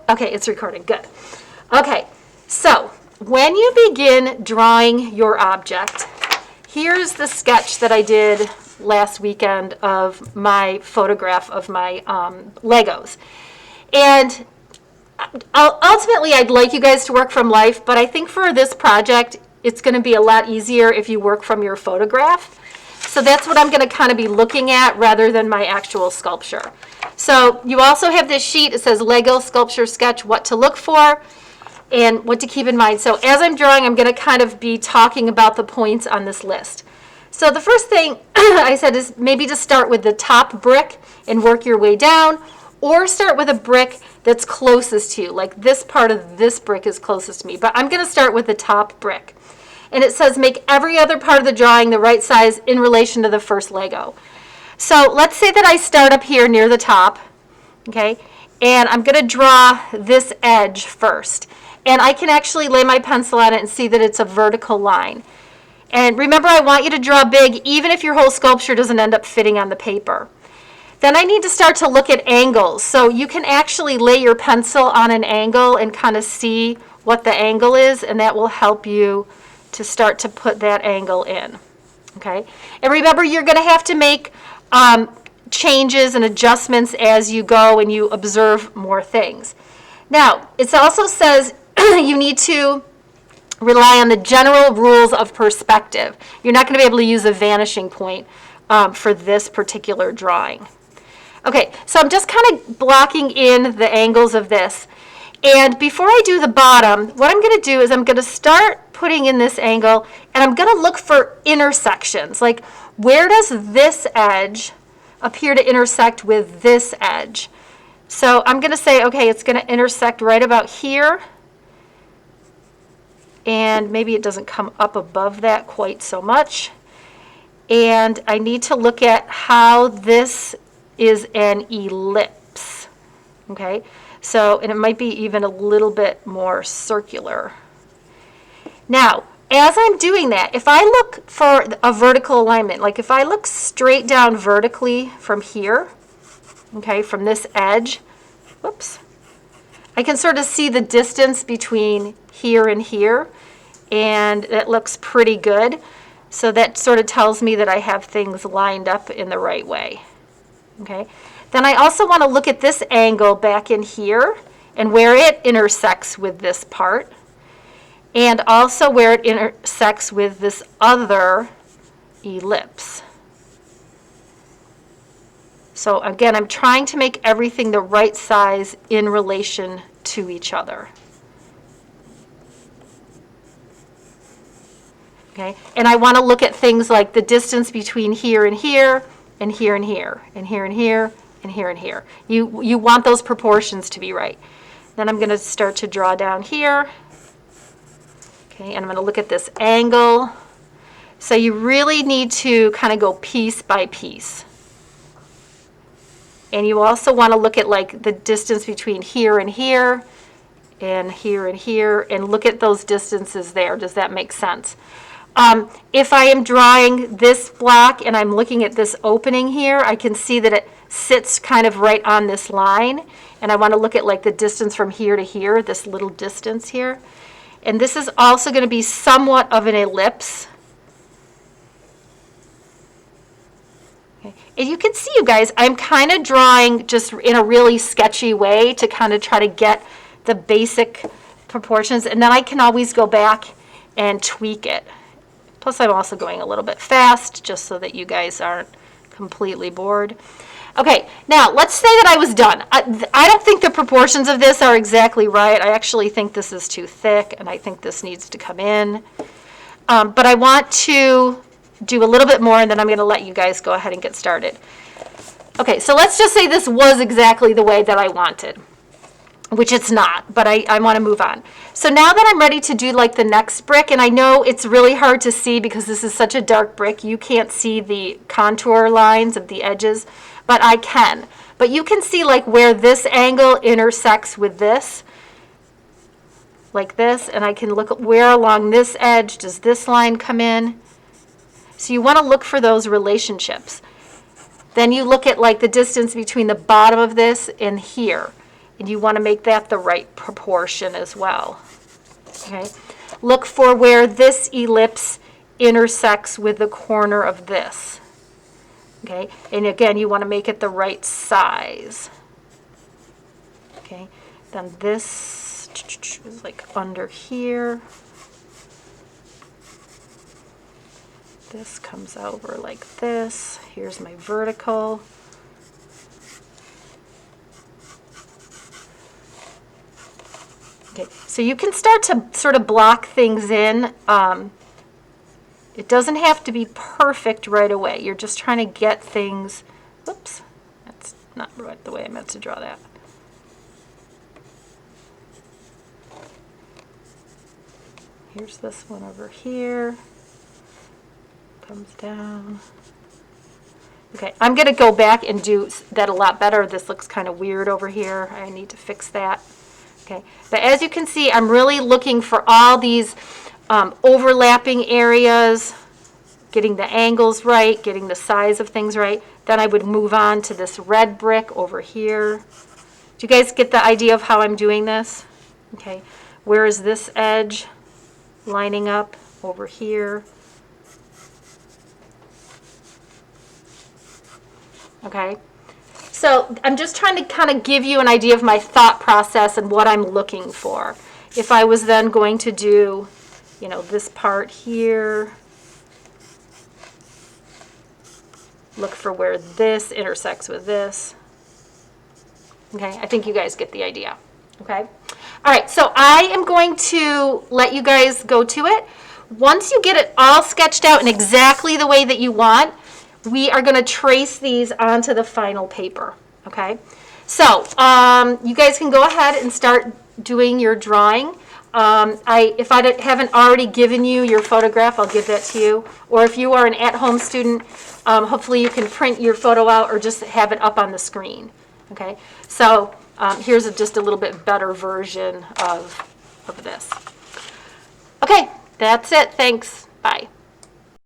Okay, it's recording. Good. Okay, so when you begin drawing your object, here's the sketch that I did last weekend of my photograph of my Legos. And ultimately, I'd like you guys to work from life, but I think for this project, it's going to be a lot easier if you work from your photograph. So that's what I'm going to kind of be looking at rather than my actual sculpture. So you also have this sheet. It says Lego Sculpture Sketch, what to look for and what to keep in mind. So as I'm drawing, I'm going to kind of be talking about the points on this list. So the first thing I said is maybe to start with the top brick and work your way down, or start with a brick that's closest to you, like this part of this brick is closest to me. But I'm going to start with the top brick. And it says make every other part of the drawing the right size in relation to the first Lego. So let's say that I start up here near the top, okay, and I'm going to draw this edge first. And I can actually lay my pencil on it and see that it's a vertical line. And remember, I want you to draw big even if your whole sculpture doesn't end up fitting on the paper. Then I need to start to look at angles. So you can actually lay your pencil on an angle and kind of see what the angle is, and that will help you to start to put that angle in. Okay? And remember, you're going to have to make changes and adjustments as you go and you observe more things. Now, it also says you need to rely on the general rules of perspective. You're not going to be able to use a vanishing point for this particular drawing. Okay, so I'm just kind of blocking in the angles of this. And before I do the bottom, what I'm going to do is I'm going to start putting in this angle, and I'm going to look for intersections. Like, where does this edge appear to intersect with this edge? So I'm going to say, okay, it's going to intersect right about here. And maybe it doesn't come up above that quite so much. And I need to look at how this is an ellipse. Okay? So, and it might be even a little bit more circular. Now, as I'm doing that, if I look for a vertical alignment, like if I look straight down vertically from here, okay, from this edge, whoops, I can sort of see the distance between here and here, and it looks pretty good. So that sort of tells me that I have things lined up in the right way. Okay. Then I also want to look at this angle back in here and where it intersects with this part, and also where it intersects with this other ellipse. So again, I'm trying to make everything the right size in relation to each other. Okay, and I want to look at things like the distance between here and here, and here and here, and here and here, and here and here. You want those proportions to be right. Then I'm going to start to draw down here. Okay, and I'm going to look at this angle. So you really need to kind of go piece by piece. And you also want to look at like the distance between here and here, and here and here, and look at those distances there. Does that make sense? If I am drawing this block and I'm looking at this opening here, I can see that it sits kind of right on this line. And I want to look at like the distance from here to here, this little distance here. And this is also going to be somewhat of an ellipse. Okay. And you can see, you guys, I'm kind of drawing just in a really sketchy way to kind of try to get the basic proportions. And then I can always go back and tweak it. Plus, I'm also going a little bit fast just so that you guys aren't completely bored. Okay, now let's say that I was done. I don't think the proportions of this are exactly right. I actually think this is too thick, and I think this needs to come in. But I want to do a little bit more, and then I'm going to let you guys go ahead and get started. Okay, so let's just say this was exactly the way that I wanted, which it's not, but I want to move on. So now that I'm ready to do like the next brick, and I know it's really hard to see because this is such a dark brick, you can't see the contour lines of the edges, but I can. But you can see like where this angle intersects with this, like this, and I can look at where along this edge does this line come in. So you want to look for those relationships. Then you look at like the distance between the bottom of this and here. And you want to make that the right proportion as well. Okay. Look for where this ellipse intersects with the corner of this. Okay. And again, you want to make it the right size. Okay. Then this is like under here. This comes over like this. Here's my vertical. Okay, so you can start to sort of block things in. It doesn't have to be perfect right away. You're just trying to get things, whoops, that's not right the way I meant to draw that. Here's this one over here, comes down. Okay, I'm going to go back and do that a lot better. This looks kind of weird over here. I need to fix that. Okay, but as you can see, I'm really looking for all these overlapping areas, getting the angles right, getting the size of things right. Then I would move on to this red brick over here. Do you guys get the idea of how I'm doing this? Okay, where is this edge lining up? Over here. Okay. So I'm just trying to kind of give you an idea of my thought process and what I'm looking for. If I was then going to do, you know, this part here, look for where this intersects with this. Okay, I think you guys get the idea. Okay. All right, so I am going to let you guys go to it. Once you get it all sketched out in exactly the way that you want, we are going to trace these onto the final paper, okay? So you guys can go ahead and start doing your drawing. If I haven't already given you your photograph, I'll give that to you. Or if you are an at-home student, hopefully you can print your photo out or just have it up on the screen, okay? So here's just a little bit better version of this. Okay, that's it. Thanks. Bye.